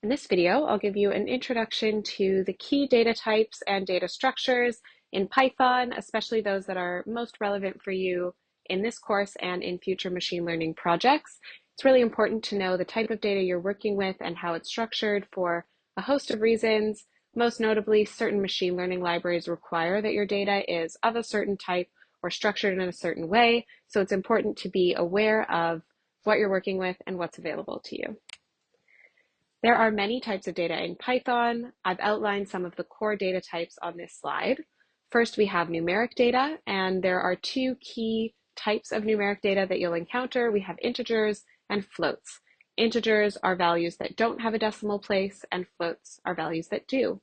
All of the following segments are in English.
In this video, I'll give you an introduction to the key data types and data structures in Python, especially those that are most relevant for you in this course and in future machine learning projects. It's really important to know the type of data you're working with and how it's structured for a host of reasons. Most notably, certain machine learning libraries require that your data is of a certain type or structured in a certain way, so it's important to be aware of what you're working with and what's available to you. There are many types of data in Python. I've outlined some of the core data types on this slide. First, we have numeric data, and there are two key types of numeric data that you'll encounter. We have integers and floats. Integers are values that don't have a decimal place, and floats are values that do.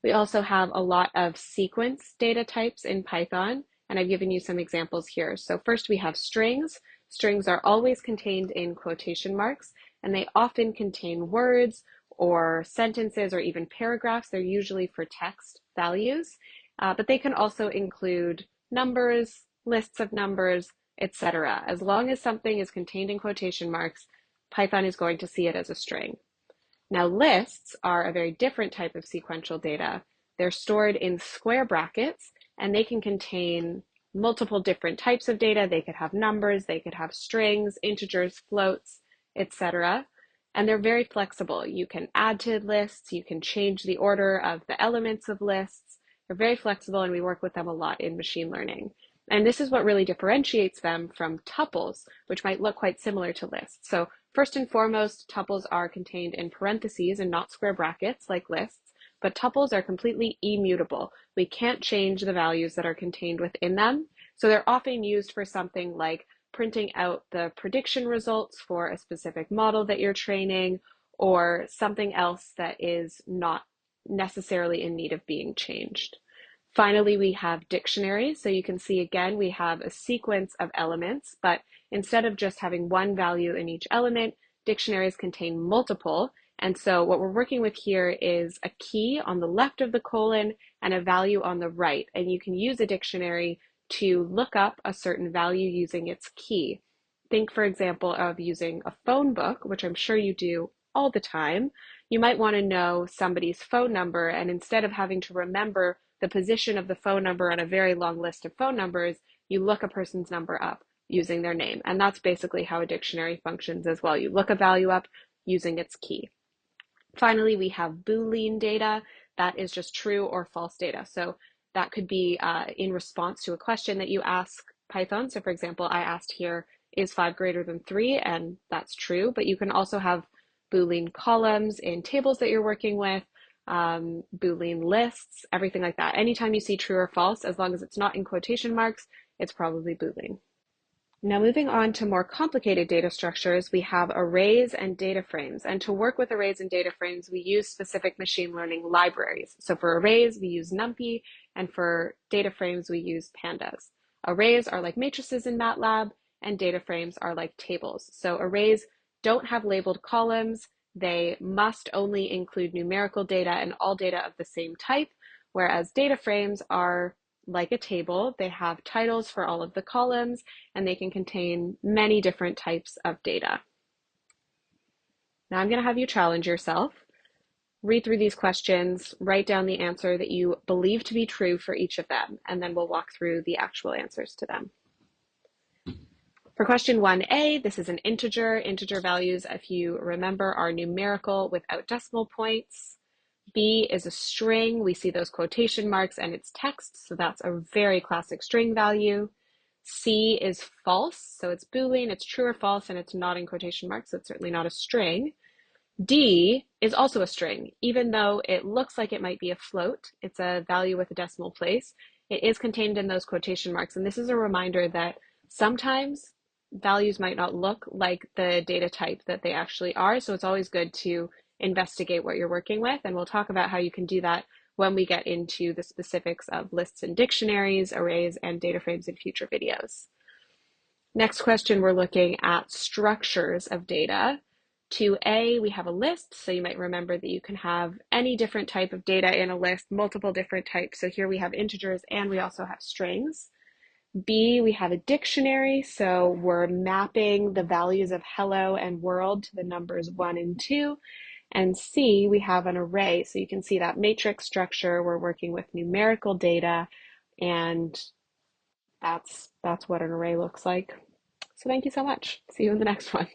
We also have a lot of sequence data types in Python, and I've given you some examples here. So first we have strings. Strings are always contained in quotation marks, and they often contain words or sentences or even paragraphs. They're usually for text values, but they can also include numbers, lists of numbers, etc. As long as something is contained in quotation marks, Python is going to see it as a string. Now, lists are a very different type of sequential data. They're stored in square brackets, and they can contain multiple different types of data. They could have numbers, they could have strings, integers, floats, etc. And they're very flexible. You can add to lists, you can change the order of the elements of lists. They're very flexible, and we work with them a lot in machine learning. And this is what really differentiates them from tuples, which might look quite similar to lists. So first and foremost, tuples are contained in parentheses and not square brackets like lists, but tuples are completely immutable. We can't change the values that are contained within them. So they're often used for something like printing out the prediction results for a specific model that you're training, or something else that is not necessarily in need of being changed. Finally, we have dictionaries. So you can see again, we have a sequence of elements, but instead of just having one value in each element, dictionaries contain multiple. And so what we're working with here is a key on the left of the colon and a value on the right. And you can use a dictionary to look up a certain value using its key. Think, for example, of using a phone book, which I'm sure you do all the time. You might want to know somebody's phone number, and instead of having to remember the position of the phone number on a very long list of phone numbers, you look a person's number up using their name. And that's basically how a dictionary functions as well. You look a value up using its key. Finally, we have Boolean data. That is just true or false data. So that could be in response to a question that you ask Python. So for example, I asked here, is 5 greater than 3? And that's true. But you can also have Boolean columns in tables that you're working with, Boolean lists, everything like that. Anytime you see true or false, as long as it's not in quotation marks, it's probably Boolean. Now moving on to more complicated data structures, we have arrays and data frames. And to work with arrays and data frames, we use specific machine learning libraries. So for arrays, we use NumPy, and for data frames, we use pandas. Arrays are like matrices in MATLAB, and data frames are like tables. So arrays don't have labeled columns. They must only include numerical data and all data of the same type, whereas data frames are like a table. They have titles for all of the columns, and they can contain many different types of data. Now I'm going to have you challenge yourself. Read through these questions, write down the answer that you believe to be true for each of them, and then we'll walk through the actual answers to them. For question 1A, this is an integer. Integer values, if you remember, are numerical without decimal points. B is a string. We see those quotation marks and it's text, so that's a very classic string value. C is false, so it's Boolean, it's true or false, and it's not in quotation marks, so it's certainly not a string. D is also a string. Even though it looks like it might be a float, it's a value with a decimal place, it is contained in those quotation marks, and this is a reminder that sometimes values might not look like the data type that they actually are, so it's always good to investigate what you're working with, and we'll talk about how you can do that when we get into the specifics of lists and dictionaries, arrays, and data frames in future videos. Next question, we're looking at structures of data. 2A, we have a list, so you might remember that you can have any different type of data in a list, multiple different types. So here we have integers and we also have strings. B, we have a dictionary, so we're mapping the values of hello and world to the numbers 1 and 2. And C, we have an array. So you can see that matrix structure. We're working with numerical data, and that's what an array looks like. So thank you so much. See you in the next one.